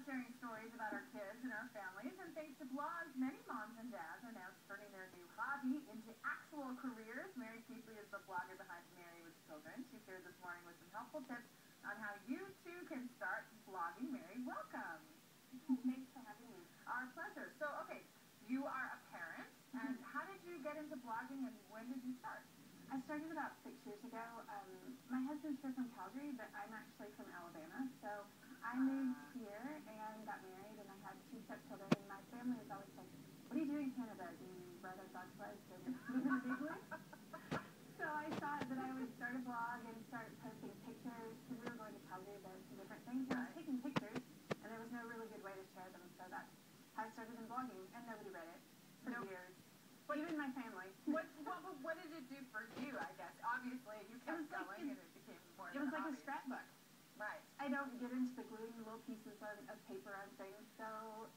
sharing stories about our kids and our families, and thanks to blogs, many moms and dads are now turning their new hobby into actual careers. Mary Casey is the blogger behind Mary with Children. She shared this morning with some helpful tips on how you too can start blogging. Mary, welcome. Thanks for having me. Our pleasure. So, okay, you are a parent, and how did you get into blogging, and when did you start? I started about 6 years ago. My husband's here from Calgary, but I'm actually from Alabama. So I moved here and got married, and I had 2 stepchildren. And my family was always like, "What do you do in Canada? Do you ride on bobsleds and live in a big way?" So I thought that I would start a blog and start posting pictures, because we were going to Calgary about some different things. And I was taking pictures, and there was no really good way to share them. So that's how I started in blogging, and nobody read it for years. Even my family. What did it do for you, I guess? Obviously, you kept going, and it became more of a hobby. It was like a scrapbook. Right. I don't get into the gluing little pieces of paper on things, so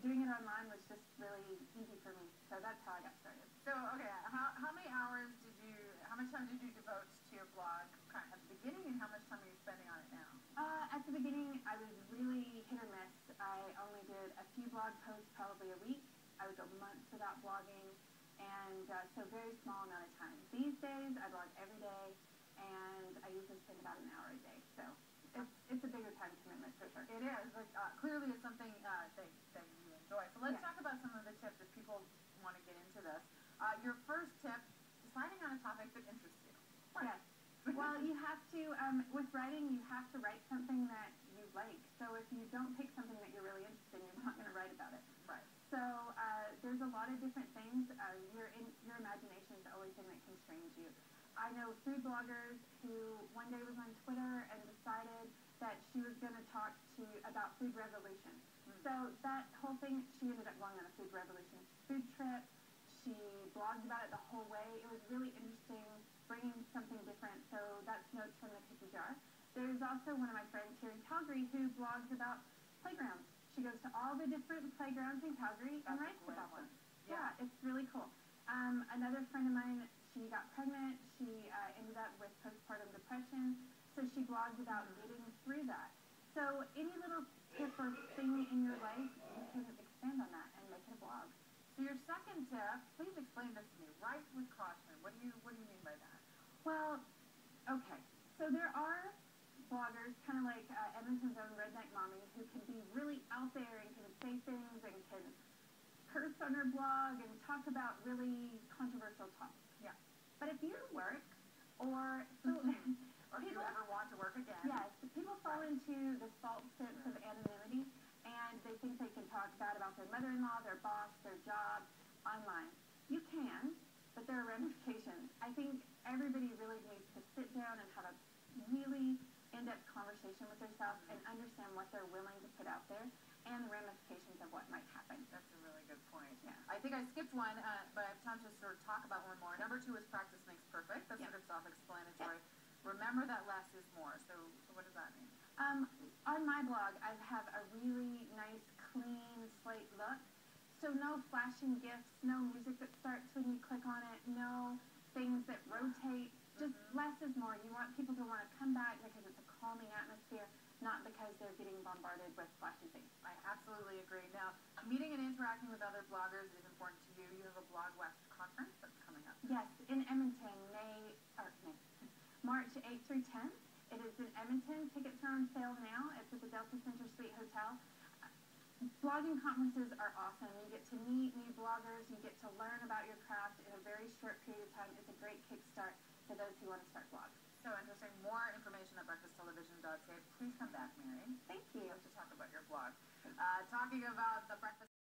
doing it online was just really easy for me. So that's how I got started. So, okay, how many hours how much time did you devote to your blog kind of at the beginning, and how much time are you spending on it now? At the beginning, I was really hit or miss. I only did a few blog posts, probably a week. I would go months without blogging. And so very small amount of time. These days, I blog every day, and I usually spend about an hour a day. So it's a bigger time commitment for sure. It is. Like, clearly, it's something that you enjoy. So let's talk about some of the tips if people want to get into this. Your first tip, deciding on a topic that interests you. Yes. Well, you have to, with writing, you have to write something that you like. So if you don't pick something that you're really interested in, you're not going to write about it. Right. So there's a lot of different things. Your imagination is the only thing that constrains you. I know food bloggers who one day was on Twitter and decided that she was going to talk about food revolution. So that whole thing, she ended up going on a food revolution food trip. She blogged about it the whole way. It was really interesting, bringing something different. So that's Notes from the Cookie Jar. There's also one of my friends here in Calgary who blogs about playgrounds. She goes to all the different playgrounds in Calgary and writes about them. Yeah, it's really cool. Another friend of mine, she got pregnant. She ended up with postpartum depression, so she blogged about getting through that. So any little tip or thing in your life, you can expand on that and make it a blog. So your second tip, please explain this to me. Write with caution. What do you mean by that? Well, okay. So there are bloggers, kind of like Edmonton's own Redneck Mommy, who can be really out there and can say things and can curse on her blog and talk about really controversial topics. Yeah. But if you work or or if you ever want to work again. Yes, people fall into this false sense of anonymity, and they think they can talk bad about their mother-in-law, their boss, their job online. You can, but there are ramifications. I think everybody really needs to sit down and have a really in-depth conversation with themselves and understand what they're willing to put out there and the ramifications of what might happen. That's a really good point. Yeah. I think I skipped one, but I have time to sort of talk about one more. Number 2 is practice makes perfect. That's sort of self-explanatory. Remember that less is more. So what does that mean? On my blog, I have a really nice, clean slate look. So no flashing GIFs, no music that starts when you click on it, no things that rotate. Just less is more. You want people to want to come back because it's a calming atmosphere, not because they're getting bombarded with flashy things. I absolutely agree. Now, meeting and interacting with other bloggers is important to you. You have a Blog West conference that's coming up. Yes, in Edmonton, March 8th through 10th. It is in Edmonton. Tickets are on sale now. It's at the Delta Center Suite Hotel. Blogging conferences are awesome. You get to meet new bloggers. You get to learn about your craft in a very short period of time. It's a great kickstart for those who want to start blogs. So interesting. More information at breakfasttelevision.ca. Please come back, Mary. Thank you. To talk about your blog. Talking about the Breakfast